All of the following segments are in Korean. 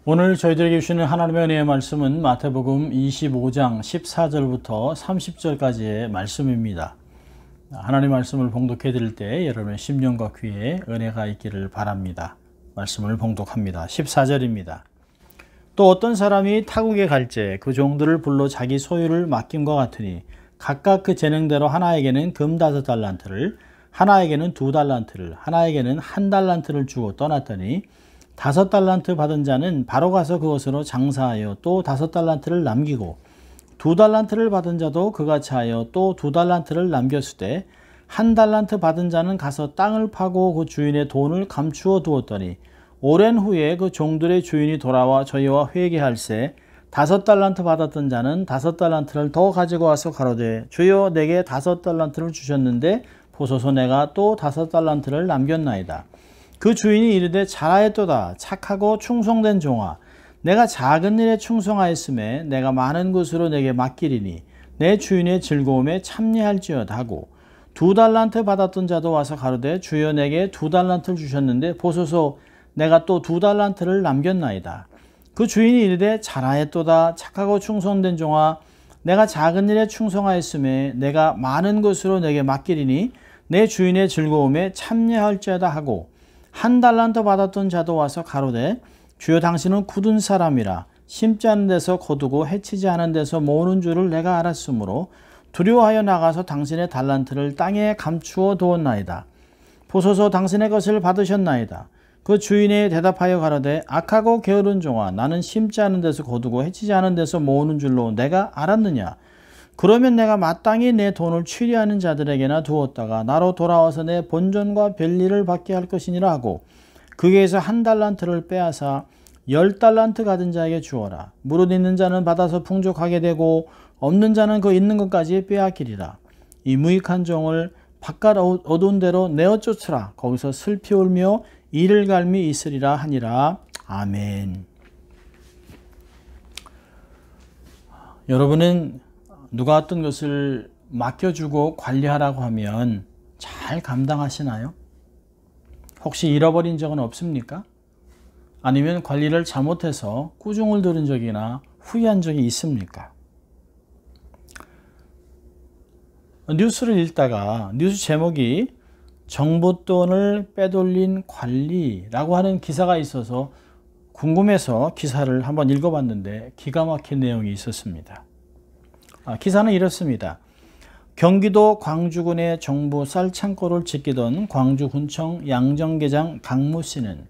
오늘 저희들에게 주시는 하나님의 은혜의 말씀은 마태복음 25장 14절부터 30절까지의 말씀입니다. 하나님의 말씀을 봉독해 드릴 때 여러분의 심령과 귀에 은혜가 있기를 바랍니다. 말씀을 봉독합니다. 14절입니다. 또 어떤 사람이 타국에 갈제 그 종들을 불러 자기 소유를 맡김과 같으니 각각 그 재능대로 하나에게는 금 5달란트를, 하나에게는 2달란트를, 하나에게는 1달란트를 주고 떠났더니 5달란트 받은 자는 바로 가서 그것으로 장사하여 또 5달란트를 남기고 2달란트를 받은 자도 그같이 하여 또 2달란트를 남겼으되 1달란트 받은 자는 가서 땅을 파고 그 주인의 돈을 감추어 두었더니 오랜 후에 그 종들의 주인이 돌아와 저희와 회개할세 5달란트 받았던 자는 5달란트를 더 가지고 와서 가로되 주여 내게 5달란트를 주셨는데 보소서 내가 또 5달란트를 남겼나이다. 그 주인이 이르되 잘하였도다 착하고 충성된 종아 내가 작은 일에 충성하였음에 내가 많은 것으로 내게 맡기리니 내 주인의 즐거움에 참여할지어다 하고 2달란트 받았던 자도 와서 가로되 주여 내게 2달란트를 주셨는데 보소서 내가 또 2달란트를 남겼나이다. 그 주인이 이르되 잘하였도다 착하고 충성된 종아 내가 작은 일에 충성하였음에 내가 많은 것으로 내게 맡기리니 내 주인의 즐거움에 참여할지어다 하고 1달란트 받았던 자도 와서 가로되 주여 당신은 굳은 사람이라 심지 않은 데서 거두고 해치지 않은 데서 모으는 줄을 내가 알았으므로 두려워하여 나가서 당신의 달란트를 땅에 감추어 두었나이다. 보소서 당신의 것을 받으셨나이다. 그 주인이 대답하여 가로되 악하고 게으른 종아 나는 심지 않은 데서 거두고 해치지 않은 데서 모으는 줄로 내가 알았느냐. 그러면 내가 마땅히 내 돈을 취리하는 자들에게나 두었다가 나로 돌아와서 내 본전과 별일을 받게 할 것이니라 하고 그에게서 1달란트를 빼앗아 10달란트 가진 자에게 주어라. 무릇 있는 자는 받아서 풍족하게 되고 없는 자는 그 있는 것까지 빼앗기리라. 이 무익한 종을 바깥 어두운 데로 내어 쫓으라. 거기서 슬피 울며 이를 갈미 있으리라 하니라. 아멘. 여러분은 누가 어떤 것을 맡겨주고 관리하라고 하면 잘 감당하시나요? 혹시 잃어버린 적은 없습니까? 아니면 관리를 잘못해서 꾸중을 들은 적이나 후회한 적이 있습니까? 뉴스를 읽다가 뉴스 제목이 정부 돈을 빼돌린 관리라고 하는 기사가 있어서 궁금해서 기사를 한번 읽어봤는데 기가 막힌 내용이 있었습니다. 기사는 이렇습니다. 경기도 광주군의 정부 쌀창고를 지키던 광주군청 양정계장 강모 씨는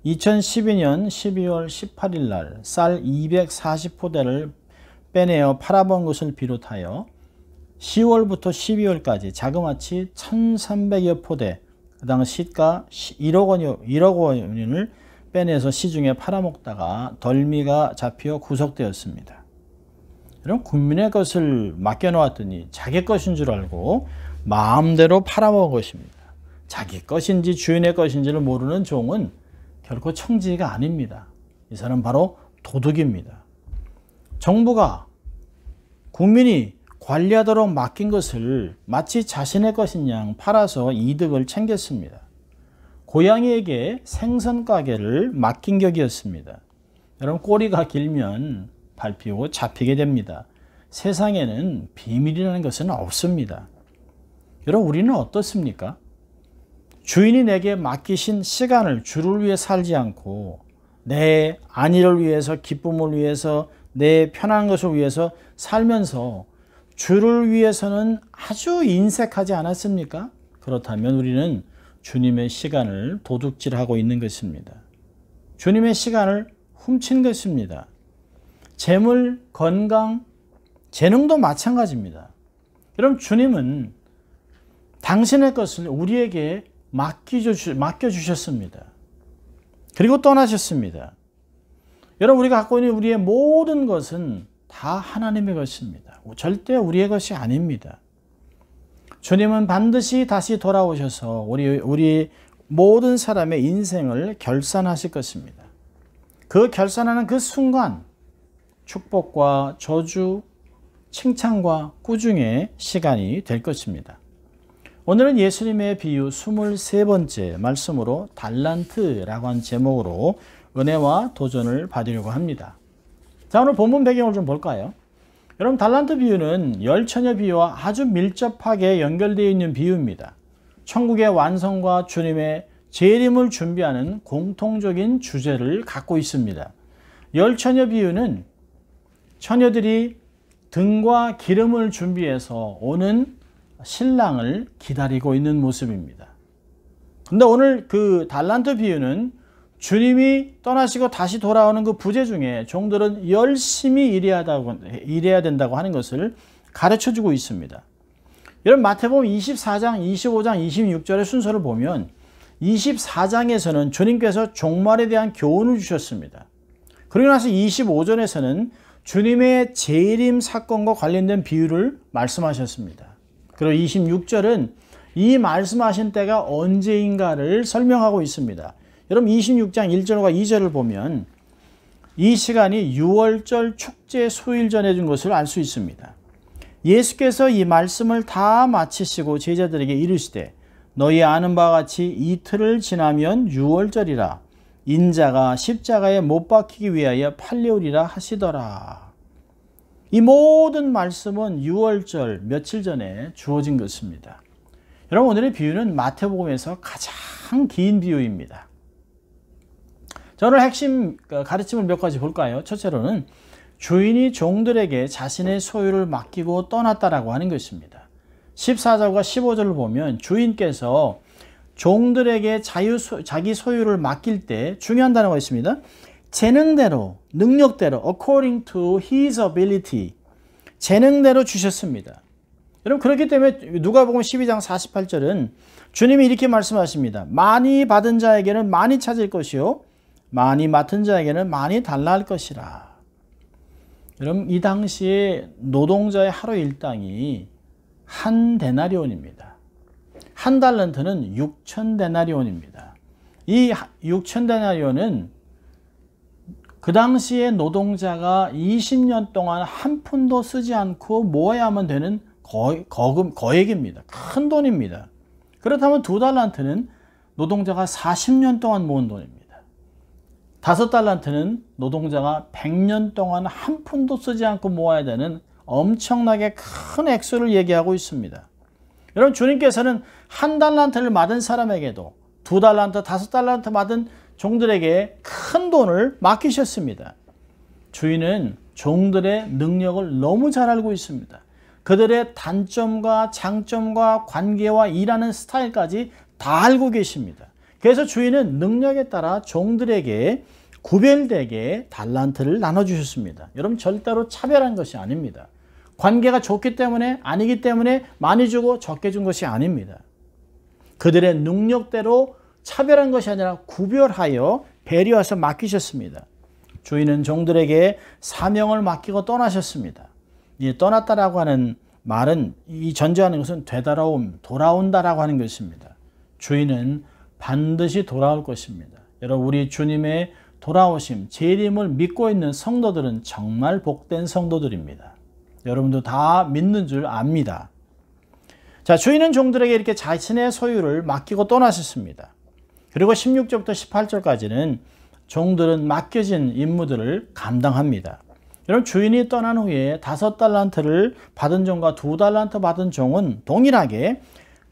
2012년 12월 18일 날 쌀 240포대를 빼내어 팔아본 것을 비롯하여 10월부터 12월까지 자그마치 1,300여 포대, 그 당시 시가 1억 원을 빼내서 시중에 팔아먹다가 덜미가 잡혀 구속되었습니다. 이런 국민의 것을 맡겨놓았더니 자기 것인 줄 알고 마음대로 팔아먹은 것입니다. 자기 것인지 주인의 것인지를 모르는 종은 결코 청지기가 아닙니다. 이 사람은 바로 도둑입니다. 정부가 국민이 관리하도록 맡긴 것을 마치 자신의 것인 양 팔아서 이득을 챙겼습니다. 고양이에게 생선 가게를 맡긴 격이었습니다. 여러분 꼬리가 길면 밟히고 잡히게 됩니다. 세상에는 비밀이라는 것은 없습니다. 여러분 우리는 어떻습니까? 주인이 내게 맡기신 시간을 주를 위해 살지 않고 내 안위를 위해서 기쁨을 위해서 내 편한 것을 위해서 살면서 주를 위해서는 아주 인색하지 않았습니까? 그렇다면 우리는 주님의 시간을 도둑질하고 있는 것입니다. 주님의 시간을 훔친 것입니다. 재물, 건강, 재능도 마찬가지입니다. 여러분 주님은 당신의 것을 우리에게 맡겨주셨습니다. 그리고 떠나셨습니다. 여러분 우리가 갖고 있는 우리의 모든 것은 다 하나님의 것입니다. 절대 우리의 것이 아닙니다. 주님은 반드시 다시 돌아오셔서 우리 모든 사람의 인생을 결산하실 것입니다. 그 결산하는 그 순간 축복과 저주, 칭찬과 꾸중의 시간이 될 것입니다. 오늘은 예수님의 비유 23번째 말씀으로 달란트라고 한 제목으로 은혜와 도전을 받으려고 합니다. 자, 오늘 본문 배경을 좀 볼까요? 여러분, 달란트 비유는 열처녀 비유와 아주 밀접하게 연결되어 있는 비유입니다. 천국의 완성과 주님의 재림을 준비하는 공통적인 주제를 갖고 있습니다. 열처녀 비유는 처녀들이 등과 기름을 준비해서 오는 신랑을 기다리고 있는 모습입니다. 근데 오늘 그 달란트 비유는 주님이 떠나시고 다시 돌아오는 그 부재 중에 종들은 열심히 일해야 된다고 하는 것을 가르쳐 주고 있습니다. 여러분, 마태복음 24장, 25장, 26절의 순서를 보면 24장에서는 주님께서 종말에 대한 교훈을 주셨습니다. 그리고 나서 25절에서는 주님의 재림 사건과 관련된 비유를 말씀하셨습니다. 그리고 26절은 이 말씀하신 때가 언제인가를 설명하고 있습니다. 여러분, 26장 1절과 2절을 보면 이 시간이 유월절 축제 수일 전에 준 것을 알 수 있습니다. 예수께서 이 말씀을 다 마치시고 제자들에게 이르시되 너희 아는 바와 같이 이틀을 지나면 유월절이라 인자가 십자가에 못 박히기 위하여 팔려오리라 하시더라. 이 모든 말씀은 유월절 며칠 전에 주어진 것입니다. 여러분, 오늘의 비유는 마태복음에서 가장 긴 비유입니다. 자, 오늘 핵심 가르침을 몇 가지 볼까요? 첫째로는 주인이 종들에게 자신의 소유를 맡기고 떠났다라고 하는 것입니다. 14절과 15절을 보면 주인께서 종들에게 자기 소유를 맡길 때 중요한 단어가 있습니다. 재능대로, 능력대로, according to his ability, 재능대로 주셨습니다. 여러분, 그렇기 때문에 누가복음 12장 48절은 주님이 이렇게 말씀하십니다. 많이 받은 자에게는 많이 찾을 것이요 많이 맡은 자에게는 많이 달라 할 것이라. 여러분, 이 당시에 노동자의 하루 일당이 한 데나리온입니다. 한 달란트는 6천 데나리온입니다. 이 6천 데나리온은 그 당시에 노동자가 20년 동안 한 푼도 쓰지 않고 모아야만 되는 거액입니다. 큰 돈입니다. 그렇다면 2달란트는 노동자가 40년 동안 모은 돈입니다. 5달란트는 노동자가 100년 동안 한 푼도 쓰지 않고 모아야 되는 엄청나게 큰 액수를 얘기하고 있습니다. 여러분, 주님께서는 한 달란트를 받은 사람에게도 2달란트, 5달란트 받은 종들에게 큰 돈을 맡기셨습니다. 주인은 종들의 능력을 너무 잘 알고 있습니다. 그들의 단점과 장점과 관계와 일하는 스타일까지 다 알고 계십니다. 그래서 주인은 능력에 따라 종들에게 구별되게 달란트를 나눠주셨습니다. 여러분, 절대로 차별한 것이 아닙니다. 관계가 좋기 때문에, 아니기 때문에 많이 주고 적게 준 것이 아닙니다. 그들의 능력대로 차별한 것이 아니라 구별하여 배려해서 맡기셨습니다. 주인은 종들에게 사명을 맡기고 떠나셨습니다. 이 떠났다라고 하는 말은, 이 전제하는 것은 되돌아옴, 돌아온다라고 하는 것입니다. 주인은 반드시 돌아올 것입니다. 여러분, 우리 주님의 돌아오심, 재림을 믿고 있는 성도들은 정말 복된 성도들입니다. 여러분도 다 믿는 줄 압니다. 자, 주인은 종들에게 이렇게 자신의 소유를 맡기고 떠나셨습니다. 그리고 16절부터 18절까지는 종들은 맡겨진 임무들을 감당합니다. 여러분, 주인이 떠난 후에 5달란트를 받은 종과 2달란트 받은 종은 동일하게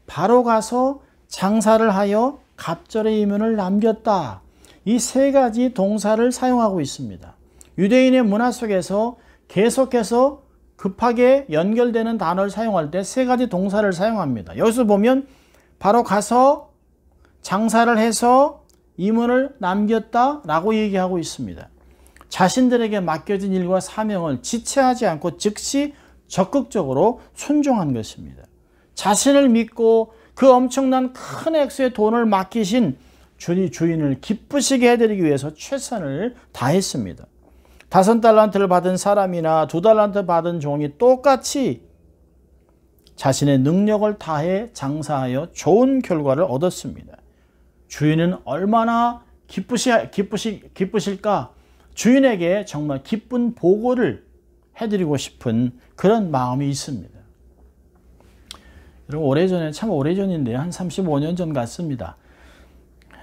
바로 가서 장사를 하여 갑절의 이면을 남겼다. 이 3가지 동사를 사용하고 있습니다. 유대인의 문화 속에서 계속해서 급하게 연결되는 단어를 사용할 때 3가지 동사를 사용합니다. 여기서 보면 바로 가서 장사를 해서 이문을 남겼다 라고 얘기하고 있습니다. 자신들에게 맡겨진 일과 사명을 지체하지 않고 즉시 적극적으로 순종한 것입니다. 자신을 믿고 그 엄청난 큰 액수의 돈을 맡기신 주인을 기쁘시게 해드리기 위해서 최선을 다했습니다. 5달란트를 받은 사람이나 2달란트 받은 종이 똑같이 자신의 능력을 다해 장사하여 좋은 결과를 얻었습니다. 주인은 얼마나 기쁘실까? 주인에게 정말 기쁜 보고를 해드리고 싶은 그런 마음이 있습니다. 여러분, 오래전에, 참 오래전인데요. 한 35년 전 같습니다.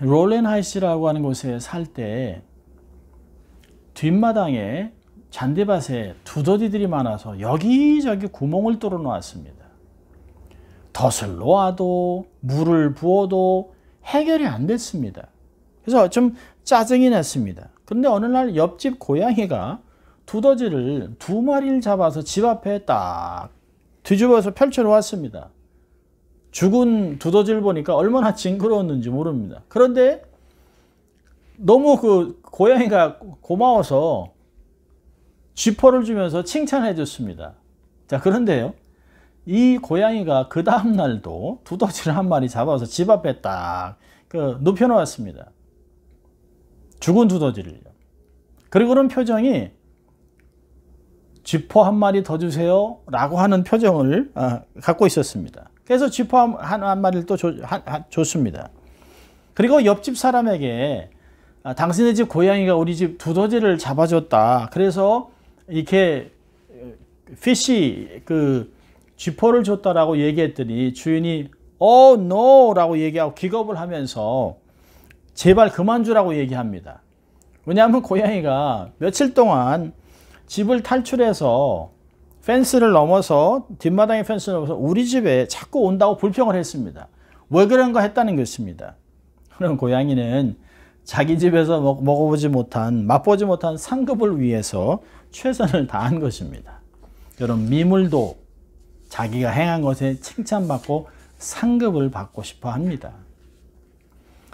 롤렌하이스라고 하는 곳에 살 때 뒷마당에 잔디밭에 두더지들이 많아서 여기저기 구멍을 뚫어 놓았습니다. 덫을 놓아도 물을 부어도 해결이 안 됐습니다. 그래서 좀 짜증이 났습니다. 그런데 어느 날 옆집 고양이가 두더지를 2마리를 잡아서 집 앞에 딱 뒤집어서 펼쳐 놓았습니다. 죽은 두더지를 보니까 얼마나 징그러웠는지 모릅니다. 그런데 너무 그 고양이가 고마워서 쥐포를 주면서 칭찬해 줬습니다. 자, 그런데요, 이 고양이가 그 다음 날도 두더지를 1마리 잡아서 집 앞에 딱 눕혀 놓았습니다. 죽은 두더지를요. 그리고 그런 표정이 쥐포 1마리 더 주세요 라고 하는 표정을 갖고 있었습니다. 그래서 쥐포 한 마리를 또 줬습니다. 그리고 옆집 사람에게 당신의 집 고양이가 우리 집 두더지를 잡아줬다, 그래서 이렇게 피쉬 쥐포를 줬다라고 얘기했더니 주인이 no 라고 얘기하고 기겁을 하면서 제발 그만 주라고 얘기합니다. 왜냐하면 고양이가 며칠 동안 집을 탈출해서 펜스를 넘어서, 뒷마당에 펜스를 넘어서 우리 집에 자꾸 온다고 불평을 했습니다. 왜 그런가 했다는 것입니다. 그럼 고양이는 자기 집에서 맛보지 못한 상급을 위해서 최선을 다한 것입니다. 여러분, 미물도 자기가 행한 것에 칭찬받고 상급을 받고 싶어 합니다.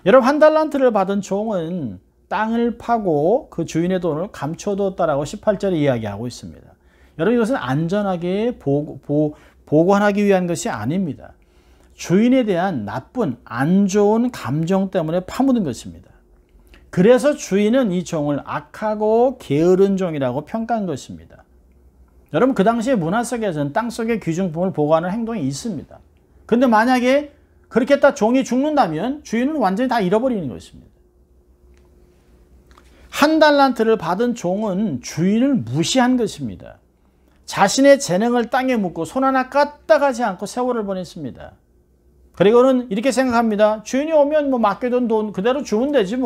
여러분, 1달란트를 받은 종은 땅을 파고 그 주인의 돈을 감춰두었다라고 18절에 이야기하고 있습니다. 여러분, 이것은 안전하게 보관하기 위한 것이 아닙니다. 주인에 대한 나쁜, 안 좋은 감정 때문에 파묻은 것입니다. 그래서 주인은 이 종을 악하고 게으른 종이라고 평가한 것입니다. 여러분, 그 당시에 문화 속에서는 땅속의 귀중품을 보관하는 행동이 있습니다. 근데 만약에 그렇게 딱 종이 죽는다면 주인은 완전히 다 잃어버리는 것입니다. 1달란트를 받은 종은 주인을 무시한 것입니다. 자신의 재능을 땅에 묻고 손 하나 까딱하지 않고 세월을 보냈습니다. 그리고는 이렇게 생각합니다. 주인이 오면 맡겨둔 돈 그대로 주면 되지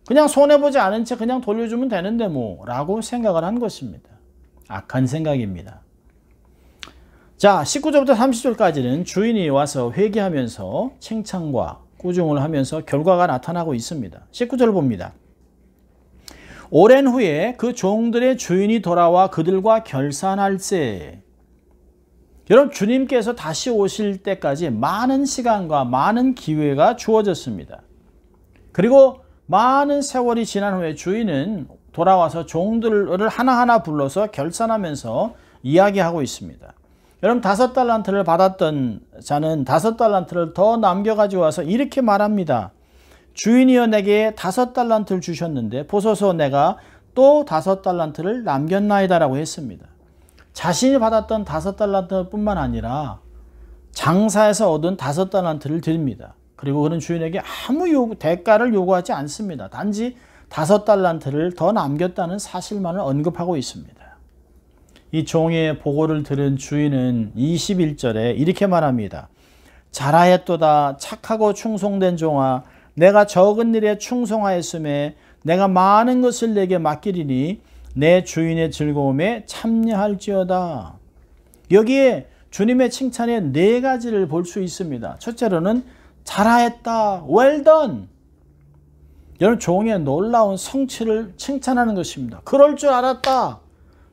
그냥 손해보지 않은 채 그냥 돌려주면 되는데 라고 생각을 한 것입니다. 악한 생각입니다. 자, 19절부터 30절까지는 주인이 와서 회개하면서 칭찬과 꾸중을 하면서 결과가 나타나고 있습니다. 19절을 봅니다. 오랜 후에 그 종들의 주인이 돌아와 그들과 결산할세. 여러분, 주님께서 다시 오실 때까지 많은 시간과 많은 기회가 주어졌습니다. 그리고 많은 세월이 지난 후에 주인은 돌아와서 종들을 하나하나 불러서 결산하면서 이야기하고 있습니다. 여러분, 5달란트를 받았던 자는 5달란트를 더 남겨가지고 와서 이렇게 말합니다. 주인이여, 내게 5달란트를 주셨는데 보소서, 내가 또 5달란트를 남겼나이다 라고 했습니다. 자신이 받았던 5달란트 뿐만 아니라 장사에서 얻은 5달란트를 드립니다. 그리고 그는 주인에게 아무 대가를 요구하지 않습니다. 단지 5달란트를 더 남겼다는 사실만을 언급하고 있습니다. 이 종의 보고를 들은 주인은 21절에 이렇게 말합니다. 잘하였도다, 착하고 충성된 종아, 내가 적은 일에 충성하였음에 내가 많은 것을 내게 맡기리니 내 주인의 즐거움에 참여할지어다. 여기에 주님의 칭찬의 4가지를 볼 수 있습니다. 첫째로는 잘하였다, well done. 여러분, 종의 놀라운 성취를 칭찬하는 것입니다. 그럴 줄 알았다.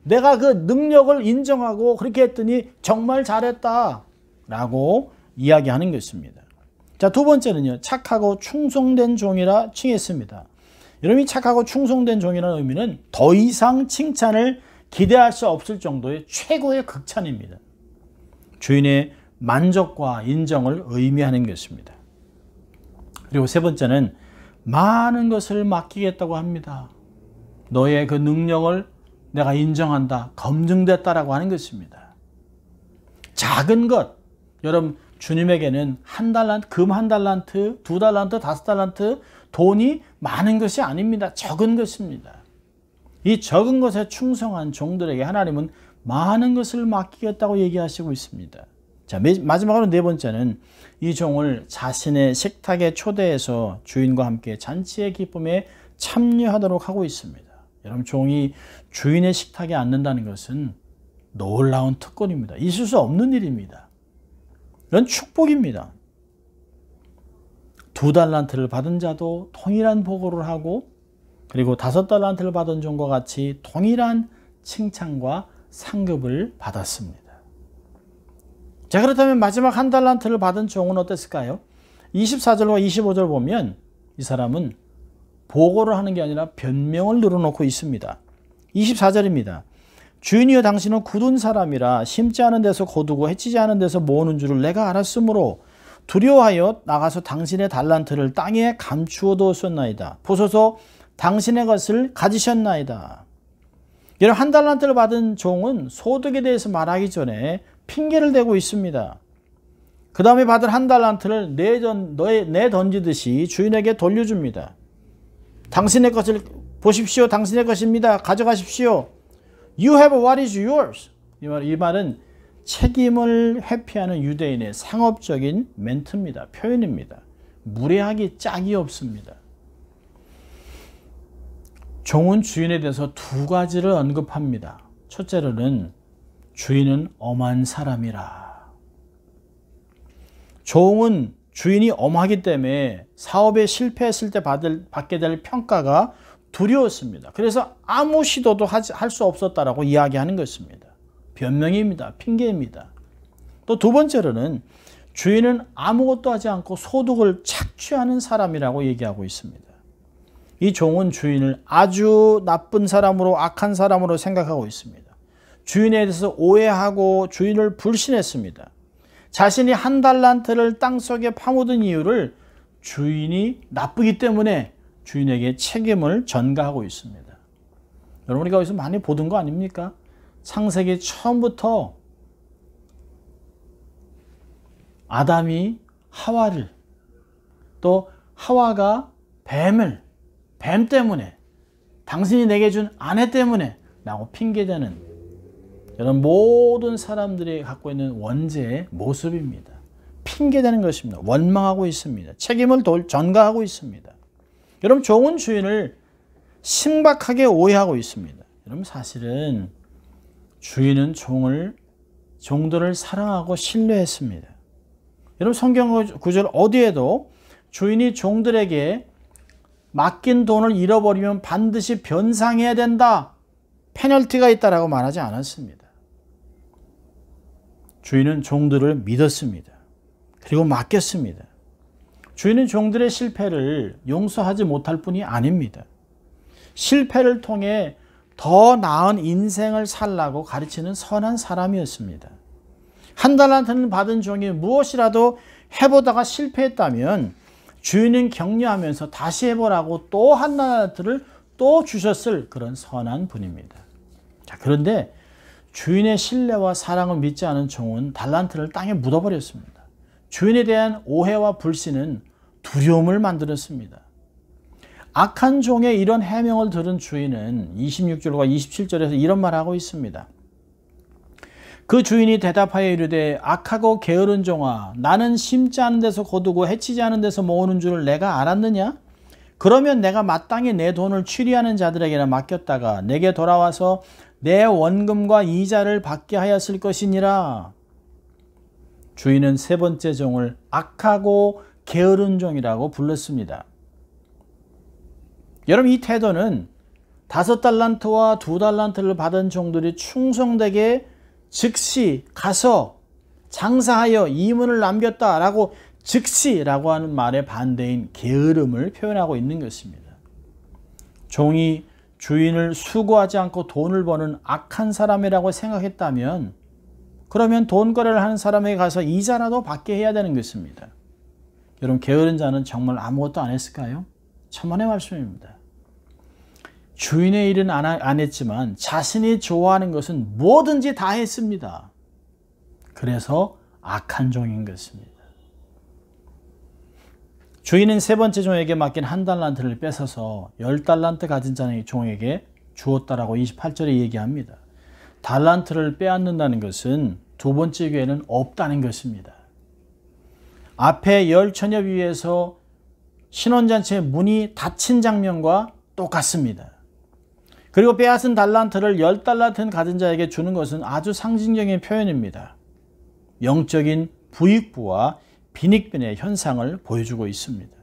내가 그 능력을 인정하고 그렇게 했더니 정말 잘했다 라고 이야기하는 것입니다. 자, 2번째는요, 착하고 충성된 종이라 칭했습니다. 여러분, 이 착하고 충성된 종이라는 의미는 더 이상 칭찬을 기대할 수 없을 정도의 최고의 극찬입니다. 주인의 만족과 인정을 의미하는 것입니다. 그리고 3번째는 많은 것을 맡기겠다고 합니다. 너의 그 능력을 내가 인정한다, 검증됐다라고 하는 것입니다. 작은 것, 여러분, 주님에게는 1달란트, 금 1달란트, 2달란트, 5달란트, 돈이 많은 것이 아닙니다. 적은 것입니다. 이 적은 것에 충성한 종들에게 하나님은 많은 것을 맡기겠다고 얘기하시고 있습니다. 자, 마지막으로 4번째는 이 종을 자신의 식탁에 초대해서 주인과 함께 잔치의 기쁨에 참여하도록 하고 있습니다. 여러분, 종이 주인의 식탁에 앉는다는 것은 놀라운 특권입니다. 있을 수 없는 일입니다. 이건 축복입니다. 2달란트를 받은 자도 동일한 보고를 하고, 그리고 5달란트를 받은 종과 같이 동일한 칭찬과 상급을 받았습니다. 자, 그렇다면 마지막 1달란트를 받은 종은 어땠을까요? 24절과 25절 보면 이 사람은 보고를 하는 게 아니라 변명을 늘어놓고 있습니다. 24절입니다. 주인이여, 당신은 굳은 사람이라 심지 않은 데서 거두고 해치지 않은 데서 모으는 줄을 내가 알았으므로 두려워하여 나가서 당신의 달란트를 땅에 감추어 두었나이다. 보소서, 당신의 것을 가지셨나이다. 여러분, 1달란트를 받은 종은 소득에 대해서 말하기 전에 핑계를 대고 있습니다. 그 다음에 받은 1달란트를 내던지듯이 주인에게 돌려줍니다. 당신의 것을 보십시오. 당신의 것입니다. 가져가십시오. You have what is yours. 이 말은 책임을 회피하는 유대인의 상업적인 멘트입니다. 표현입니다. 무례하기 짝이 없습니다. 종은 주인에 대해서 2가지를 언급합니다. 첫째로는 주인은 엄한 사람이라. 종은 주인이 엄하기 때문에 사업에 실패했을 때 받게 될 평가가 두려웠습니다. 그래서 아무 시도도 할 수 없었다라고 이야기하는 것입니다. 변명입니다. 핑계입니다. 또 2번째로는 주인은 아무것도 하지 않고 소득을 착취하는 사람이라고 얘기하고 있습니다. 이 종은 주인을 아주 나쁜 사람으로, 악한 사람으로 생각하고 있습니다. 주인에 대해서 오해하고 주인을 불신했습니다. 자신이 1달란트를 땅속에 파묻은 이유를 주인이 나쁘기 때문에 주인에게 책임을 전가하고 있습니다. 여러분, 우리가 여기서 많이 보던 거 아닙니까? 창세기 처음부터 아담이 하와를, 또 하와가 뱀 때문에, 당신이 내게 준 아내 때문에 라고 핑계대는, 여러분, 모든 사람들이 갖고 있는 원죄의 모습입니다. 핑계대는 것입니다. 원망하고 있습니다. 책임을 전가하고 있습니다. 여러분, 종은 주인을 신박하게 오해하고 있습니다. 여러분, 사실은 주인은 종들을 사랑하고 신뢰했습니다. 여러분, 성경 구절 어디에도 주인이 종들에게 맡긴 돈을 잃어버리면 반드시 변상해야 된다, 페널티가 있다라고 말하지 않았습니다. 주인은 종들을 믿었습니다. 그리고 맡겼습니다. 주인은 종들의 실패를 용서하지 못할 뿐이 아닙니다. 실패를 통해 더 나은 인생을 살라고 가르치는 선한 사람이었습니다. 1달란트는 받은 종이 무엇이라도 해보다가 실패했다면 주인은 격려하면서 다시 해보라고 또 1달란트를 또 주셨을 그런 선한 분입니다. 자, 그런데 주인의 신뢰와 사랑을 믿지 않은 종은 달란트를 땅에 묻어버렸습니다. 주인에 대한 오해와 불신은 두려움을 만들었습니다. 악한 종의 이런 해명을 들은 주인은 26절과 27절에서 이런 말을 하고 있습니다. 그 주인이 대답하여 이르되, 악하고 게으른 종아, 나는 심지 않은 데서 거두고 해치지 않은 데서 모으는 줄을 내가 알았느냐? 그러면 내가 마땅히 내 돈을 취리하는 자들에게나 맡겼다가 내게 돌아와서 내 원금과 이자를 받게 하였을 것이니라. 주인은 3번째 종을 악하고 게으른 종이라고 불렀습니다. 여러분, 이 태도는 5달란트와 2달란트를 받은 종들이 충성되게 즉시 가서 장사하여 이문을 남겼다라고, 즉시라고 하는 말의 반대인 게으름을 표현하고 있는 것입니다. 종이 주인을 수고하지 않고 돈을 버는 악한 사람이라고 생각했다면, 그러면 돈거래를 하는 사람에게 가서 이자라도 받게 해야 되는 것입니다. 여러분, 게으른 자는 정말 아무것도 안 했을까요? 천만의 말씀입니다. 주인의 일은 안 했지만 자신이 좋아하는 것은 뭐든지 다 했습니다. 그래서 악한 종인 것입니다. 주인은 3번째 종에게 맡긴 1달란트를 뺏어서 10달란트 가진 자의 종에게 주었다라고 28절에 얘기합니다. 달란트를 빼앗는다는 것은 2번째 기회는 없다는 것입니다. 앞에 열처녀 위에서 신혼잔치의 문이 닫힌 장면과 똑같습니다. 그리고 빼앗은 달란트를 10달란트 가진 자에게 주는 것은 아주 상징적인 표현입니다. 영적인 부익부와 빈익빈의 현상을 보여주고 있습니다.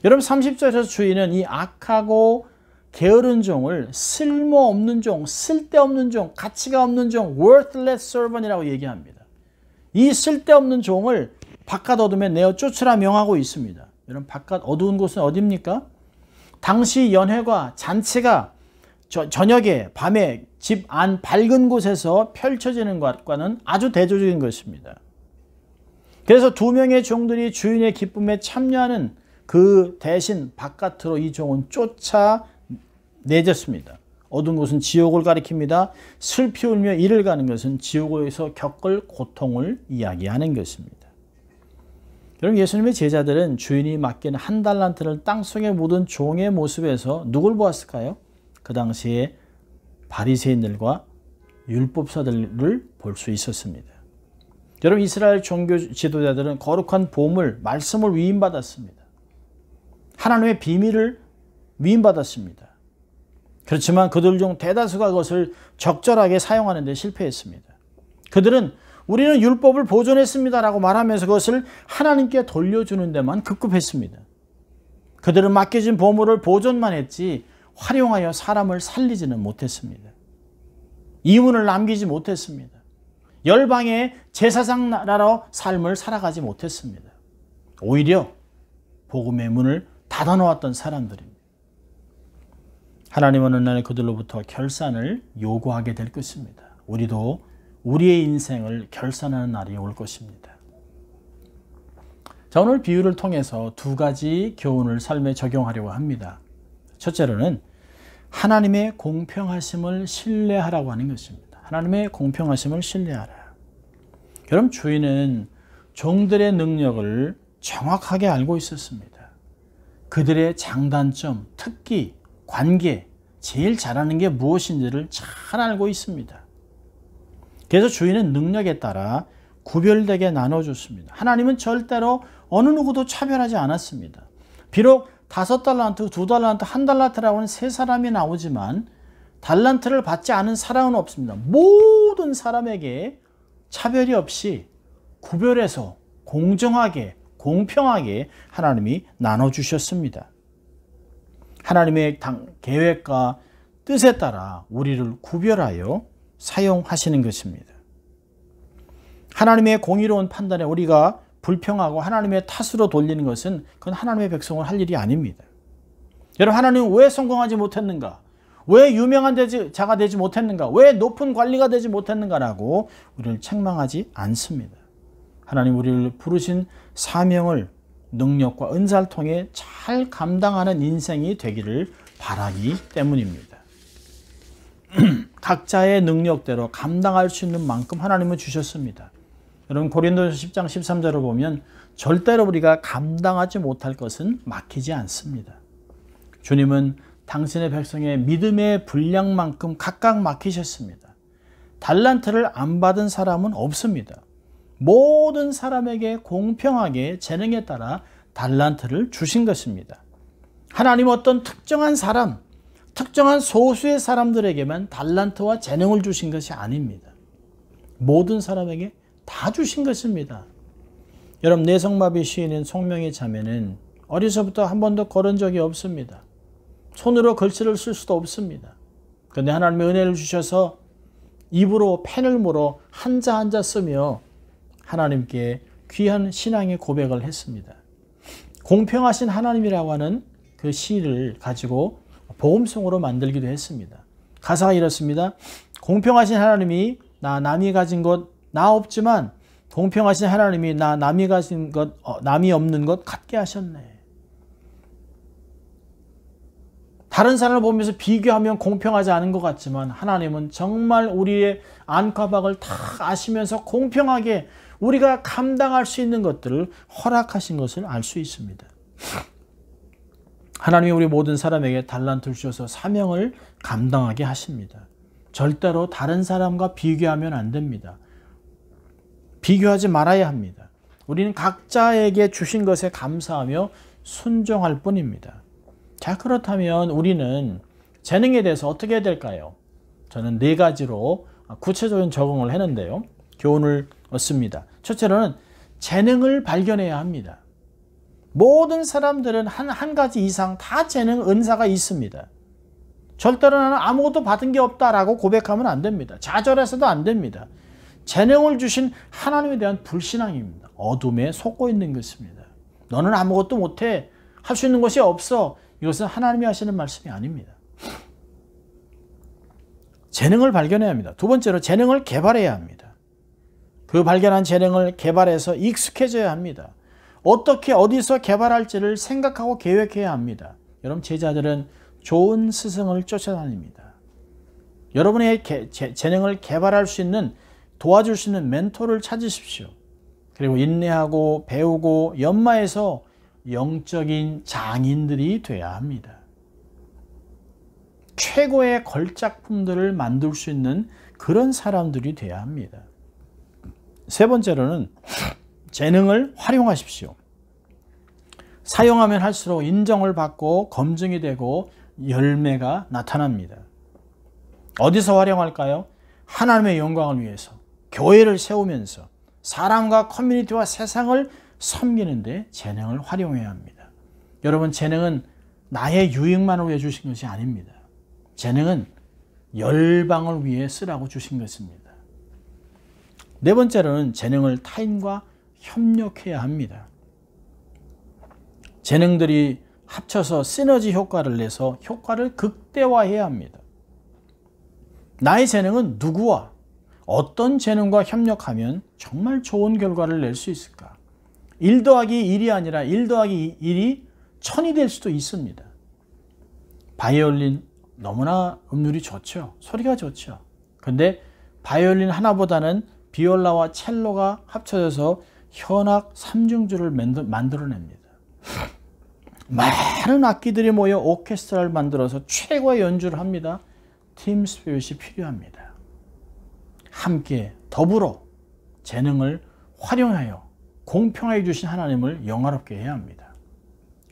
여러분 30절에서 주인은 이 악하고 게으른 종을 쓸모없는 종, 쓸데없는 종, 가치가 없는 종, worthless servant이라고 얘기합니다. 이 쓸데없는 종을 바깥 어둠에 내어 쫓으라 명하고 있습니다. 여러분 바깥 어두운 곳은 어디입니까? 당시 연회가 잔치가 저녁에 밤에 집 안 밝은 곳에서 펼쳐지는 것과는 아주 대조적인 것입니다. 그래서 두 명의 종들이 주인의 기쁨에 참여하는 그 대신 바깥으로 이 종은 쫓아내졌습니다. 어두운 곳은 지옥을 가리킵니다. 슬피 울며 이를 가는 것은 지옥에서 겪을 고통을 이야기하는 것입니다. 여러분 예수님의 제자들은 주인이 맡긴 한 달란트를 땅속에 묻은 종의 모습에서 누굴 보았을까요? 그 당시에 바리새인들과 율법사들을 볼 수 있었습니다. 여러분 이스라엘 종교 지도자들은 거룩한 보물, 말씀을 위임받았습니다. 하나님의 비밀을 위임받았습니다. 그렇지만 그들 중 대다수가 그것을 적절하게 사용하는 데 실패했습니다. 그들은 우리는 율법을 보존했습니다라고 말하면서 그것을 하나님께 돌려주는 데만 급급했습니다. 그들은 맡겨진 보물을 보존만 했지 활용하여 사람을 살리지는 못했습니다. 이문을 남기지 못했습니다. 열방의 제사장 나라로 삶을 살아가지 못했습니다. 오히려 복음의 문을 닫아놓았던 사람들입니다. 하나님은 어느 날 그들로부터 결산을 요구하게 될 것입니다. 우리도 우리의 인생을 결산하는 날이 올 것입니다. 자, 오늘 비유를 통해서 두 가지 교훈을 삶에 적용하려고 합니다. 첫째로는 하나님의 공평하심을 신뢰하라고 하는 것입니다. 하나님의 공평하심을 신뢰하라. 여러분 주인은 종들의 능력을 정확하게 알고 있었습니다. 그들의 장단점, 특기, 관계, 제일 잘하는 게 무엇인지를 잘 알고 있습니다. 그래서 주인은 능력에 따라 구별되게 나눠줬습니다. 하나님은 절대로 어느 누구도 차별하지 않았습니다. 비록 5달란트, 2달란트, 1달란트라고 하는 세 사람이 나오지만 달란트를 받지 않은 사람은 없습니다. 모든 사람에게 차별이 없이 구별해서 공정하게, 공평하게 하나님이 나눠주셨습니다. 하나님의 계획과 뜻에 따라 우리를 구별하여 사용하시는 것입니다. 하나님의 공의로운 판단에 우리가 불평하고 하나님의 탓으로 돌리는 것은 그건 하나님의 백성을 할 일이 아닙니다. 여러분 하나님은 왜 성공하지 못했는가? 왜 유명한 자가 되지 못했는가? 왜 높은 관리가 되지 못했는가라고 우리를 책망하지 않습니다. 하나님 우리를 부르신 사명을 능력과 은사를 통해 잘 감당하는 인생이 되기를 바라기 때문입니다. 각자의 능력대로 감당할 수 있는 만큼 하나님은 주셨습니다. 여러분 고린도서 10장 13절을 보면 절대로 우리가 감당하지 못할 것은 막히지 않습니다. 주님은 당신의 백성의 믿음의 분량만큼 각각 맡기셨습니다. 달란트를 안 받은 사람은 없습니다. 모든 사람에게 공평하게 재능에 따라 달란트를 주신 것입니다. 하나님은 어떤 특정한 사람, 특정한 소수의 사람들에게만 달란트와 재능을 주신 것이 아닙니다. 모든 사람에게 다 주신 것입니다. 여러분 뇌성마비 시인인 송명의 자매는 어려서부터 한 번도 걸은 적이 없습니다. 손으로 글씨를 쓸 수도 없습니다. 그런데 하나님의 은혜를 주셔서 입으로 펜을 물어 한자 한자 쓰며 하나님께 귀한 신앙의 고백을 했습니다. 공평하신 하나님이라고 하는 그 시를 가지고 복음송으로 만들기도 했습니다. 가사가 이렇습니다. 공평하신 하나님이 나 남이 가진 것 나 없지만 공평하신 하나님이 나 남이 가진 것 남이 없는 것 같게 하셨네. 다른 사람을 보면서 비교하면 공평하지 않은 것 같지만 하나님은 정말 우리의 안과박을 다 아시면서 공평하게 우리가 감당할 수 있는 것들을 허락하신 것을 알 수 있습니다. 하나님이 우리 모든 사람에게 달란트를 주셔서 사명을 감당하게 하십니다. 절대로 다른 사람과 비교하면 안 됩니다. 비교하지 말아야 합니다. 우리는 각자에게 주신 것에 감사하며 순종할 뿐입니다. 자, 그렇다면 우리는 재능에 대해서 어떻게 해야 될까요? 저는 4가지로 구체적인 적응을 했는데요. 교훈을 얻습니다. 첫째로는 재능을 발견해야 합니다. 모든 사람들은 한 가지 이상 다 재능, 은사가 있습니다. 절대로 나는 아무것도 받은 게 없다라고 고백하면 안 됩니다. 좌절해서도 안 됩니다. 재능을 주신 하나님에 대한 불신앙입니다. 어둠에 속고 있는 것입니다. 너는 아무것도 못해. 할 수 있는 것이 없어. 이것은 하나님이 하시는 말씀이 아닙니다. 재능을 발견해야 합니다. 두 번째로 재능을 개발해야 합니다. 그 발견한 재능을 개발해서 익숙해져야 합니다. 어떻게 어디서 개발할지를 생각하고 계획해야 합니다. 여러분 제자들은 좋은 스승을 쫓아다닙니다. 여러분의 재능을 개발할 수 있는 도와줄 수 있는 멘토를 찾으십시오. 그리고 인내하고 배우고 연마해서 영적인 장인들이 돼야 합니다. 최고의 걸작품들을 만들 수 있는 그런 사람들이 돼야 합니다. 세 번째로는 재능을 활용하십시오. 사용하면 할수록 인정을 받고 검증이 되고 열매가 나타납니다. 어디서 활용할까요? 하나님의 영광을 위해서 교회를 세우면서 사람과 커뮤니티와 세상을 섬기는데 재능을 활용해야 합니다. 여러분 재능은 나의 유익만을 위해 주신 것이 아닙니다. 재능은 열방을 위해 쓰라고 주신 것입니다. 네 번째로는 재능을 타인과 협력해야 합니다. 재능들이 합쳐서 시너지 효과를 내서 효과를 극대화해야 합니다. 나의 재능은 누구와 어떤 재능과 협력하면 정말 좋은 결과를 낼 수 있을까? 1 더하기 1이 아니라 1 더하기 1이 1000이 될 수도 있습니다. 바이올린 너무나 음률이 좋죠. 소리가 좋죠. 근데 바이올린 하나보다는 비올라와 첼로가 합쳐져서 현악 3중주를 만들어냅니다. 많은 악기들이 모여 오케스트라를 만들어서 최고의 연주를 합니다. 팀 스피릿이 필요합니다. 함께 더불어 재능을 활용하여 공평하게 주신 하나님을 영화롭게 해야 합니다.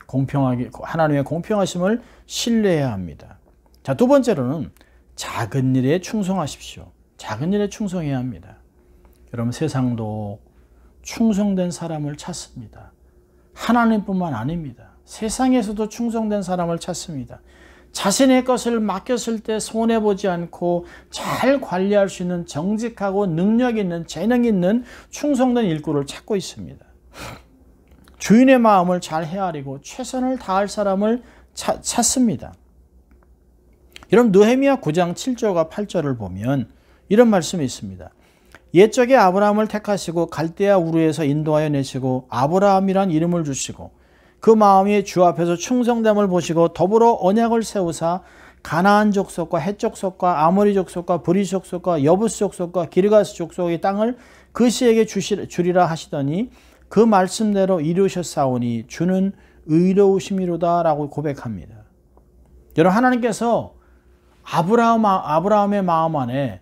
공평하게 하나님의 공평하심을 신뢰해야 합니다. 자, 두 번째로는 작은 일에 충성하십시오. 작은 일에 충성해야 합니다. 여러분 세상도 충성된 사람을 찾습니다. 하나님뿐만 아닙니다. 세상에서도 충성된 사람을 찾습니다. 자신의 것을 맡겼을 때 손해보지 않고 잘 관리할 수 있는 정직하고 능력 있는 재능 있는 충성된 일꾼을 찾고 있습니다. 주인의 마음을 잘 헤아리고 최선을 다할 사람을 찾습니다. 여러분 느헤미야 9장 7절과 8절을 보면 이런 말씀이 있습니다. 옛적에 아브라함을 택하시고 갈대아 우르에서 인도하여 내시고 아브라함이란 이름을 주시고 그 마음이 주 앞에서 충성됨을 보시고 더불어 언약을 세우사 가나안 족속과 헷 족속과 아모리 족속과 브리스 족속과 여부스 족속과 기르가스 족속의 땅을 그 시에게 주리라 하시더니 그 말씀대로 이루셨사오니 주는 의로우심이로다 라고 고백합니다. 여러분 하나님께서 아브라함의 마음 안에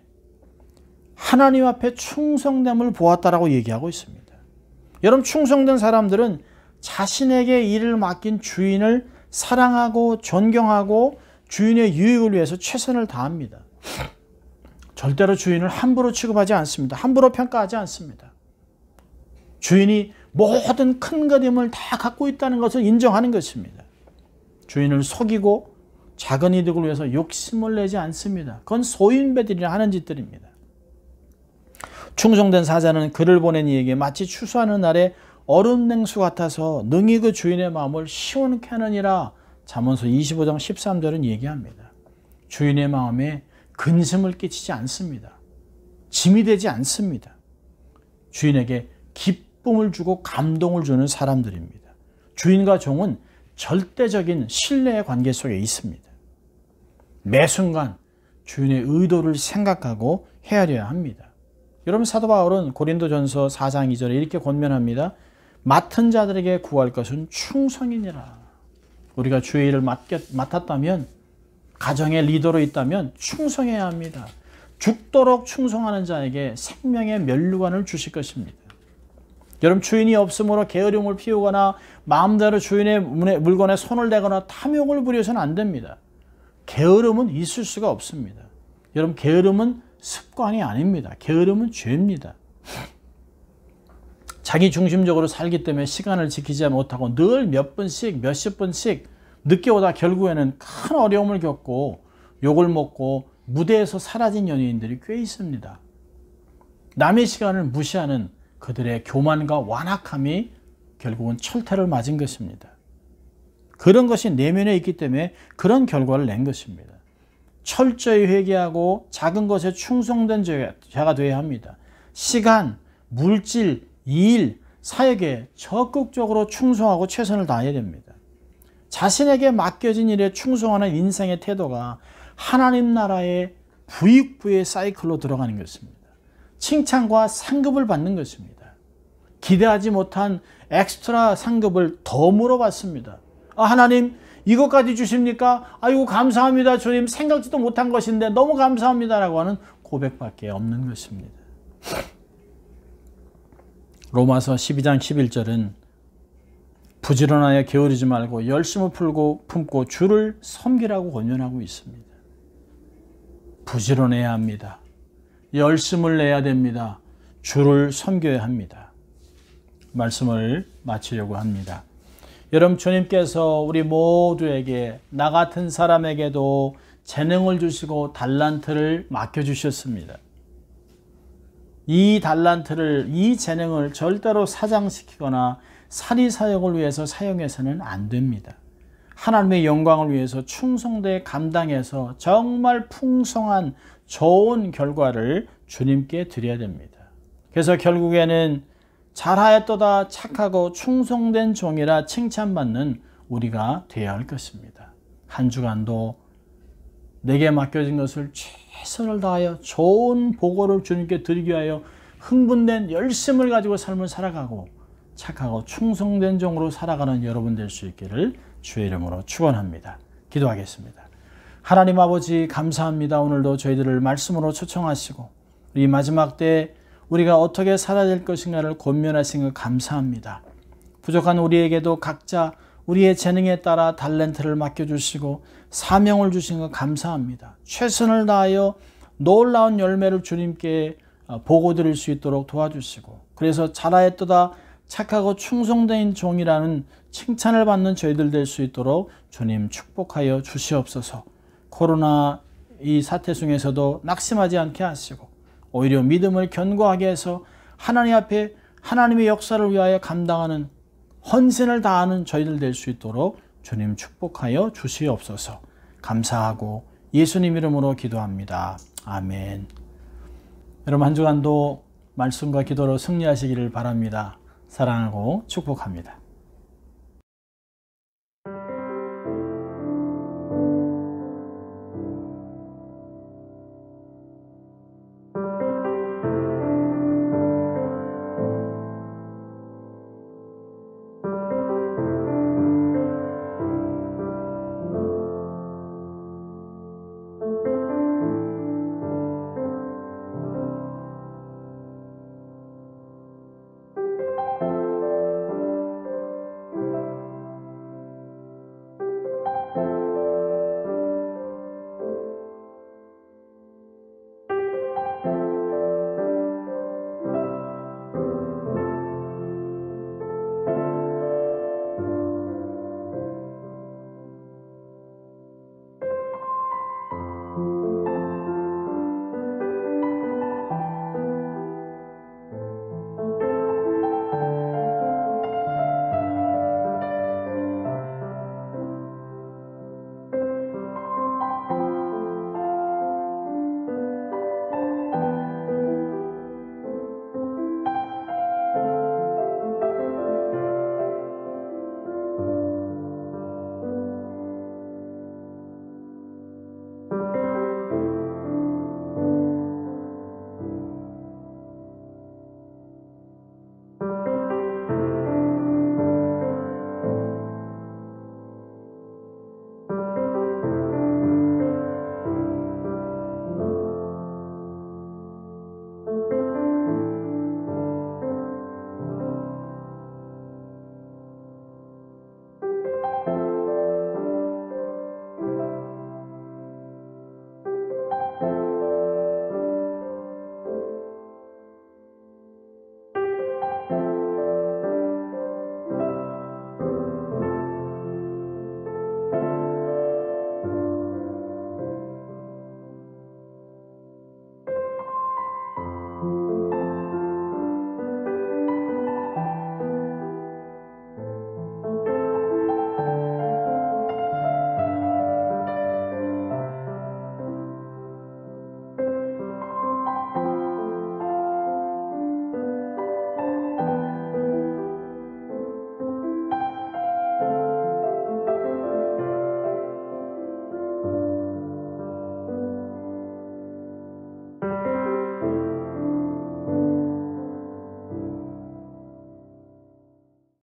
하나님 앞에 충성됨을 보았다라고 얘기하고 있습니다. 여러분 충성된 사람들은 자신에게 일을 맡긴 주인을 사랑하고 존경하고 주인의 유익을 위해서 최선을 다합니다. 절대로 주인을 함부로 취급하지 않습니다. 함부로 평가하지 않습니다. 주인이 모든 큰 그림을 다 갖고 있다는 것을 인정하는 것입니다. 주인을 속이고 작은 이득을 위해서 욕심을 내지 않습니다. 그건 소인배들이 하는 짓들입니다. 충성된 사자는 그를 보낸 이에게 마치 추수하는 날에 얼음 냉수 같아서 능히 그 주인의 마음을 시원케 하느니라. 잠언서 25장 13절은 얘기합니다. 주인의 마음에 근심을 끼치지 않습니다. 짐이 되지 않습니다. 주인에게 기쁨을 주고 감동을 주는 사람들입니다. 주인과 종은 절대적인 신뢰의 관계 속에 있습니다. 매 순간 주인의 의도를 생각하고 헤아려야 합니다. 여러분 사도 바울은 고린도전서 4장 2절에 이렇게 권면합니다. 맡은 자들에게 구할 것은 충성이니라. 우리가 주의 일을 맡았다면 가정의 리더로 있다면 충성해야 합니다. 죽도록 충성하는 자에게 생명의 면류관을 주실 것입니다. 여러분 주인이 없으므로 게으름을 피우거나 마음대로 주인의 물건에 손을 대거나 탐욕을 부려서는 안 됩니다. 게으름은 있을 수가 없습니다. 여러분, 게으름은 습관이 아닙니다. 게으름은 죄입니다. 자기 중심적으로 살기 때문에 시간을 지키지 못하고 늘 몇 분씩 몇십 분씩 늦게 오다 결국에는 큰 어려움을 겪고 욕을 먹고 무대에서 사라진 연예인들이 꽤 있습니다. 남의 시간을 무시하는 그들의 교만과 완악함이 결국은 철퇴를 맞은 것입니다. 그런 것이 내면에 있기 때문에 그런 결과를 낸 것입니다. 철저히 회개하고 작은 것에 충성된 자가 되어야 합니다. 시간, 물질, 일, 사역에 적극적으로 충성하고 최선을 다해야 됩니다. 자신에게 맡겨진 일에 충성하는 인생의 태도가 하나님 나라의 부익부의 사이클로 들어가는 것입니다. 칭찬과 상급을 받는 것입니다. 기대하지 못한 엑스트라 상급을 덤으로 받습니다. 하나님, 이것까지 주십니까? 아이고, 감사합니다. 주님, 생각지도 못한 것인데 너무 감사합니다. 라고 하는 고백밖에 없는 것입니다. 로마서 12장 11절은 부지런하여 게으르지 말고 열심을 품고 주를 섬기라고 권면하고 있습니다. 부지런해야 합니다. 열심을 내야 됩니다. 주를 섬겨야 합니다. 말씀을 마치려고 합니다. 여러분, 주님께서 우리 모두에게, 나 같은 사람에게도 재능을 주시고 달란트를 맡겨주셨습니다. 이 달란트를, 이 재능을 절대로 사장시키거나 사리사욕을 위해서 사용해서는 안 됩니다. 하나님의 영광을 위해서 충성되게 감당해서 정말 풍성한 좋은 결과를 주님께 드려야 됩니다. 그래서 결국에는 잘하였도다 착하고 충성된 종이라 칭찬받는 우리가 되어야 할 것입니다. 한 주간도 내게 맡겨진 것을 최선을 다하여 좋은 보고를 주님께 드리기 위하여 흥분된 열심을 가지고 삶을 살아가고 착하고 충성된 종으로 살아가는 여러분 될 수 있기를 주의 이름으로 축원합니다. 기도하겠습니다. 하나님 아버지, 감사합니다. 오늘도 저희들을 말씀으로 초청하시고 이 마지막 때 우리가 어떻게 살아야 될 것인가를 권면하신 것 감사합니다. 부족한 우리에게도 각자 우리의 재능에 따라 달란트를 맡겨주시고 사명을 주신 것 감사합니다. 최선을 다하여 놀라운 열매를 주님께 보고 드릴 수 있도록 도와주시고, 그래서 잘하였도다 착하고 충성된 종이라는 칭찬을 받는 저희들 될 수 있도록 주님 축복하여 주시옵소서. 코로나 이 사태 중에서도 낙심하지 않게 하시고 오히려 믿음을 견고하게 해서 하나님 앞에 하나님의 역사를 위하여 감당하는 헌신을 다하는 저희들 될 수 있도록 주님 축복하여 주시옵소서. 감사하고 예수님 이름으로 기도합니다. 아멘. 여러분, 한 주간도 말씀과 기도로 승리하시기를 바랍니다. 사랑하고 축복합니다.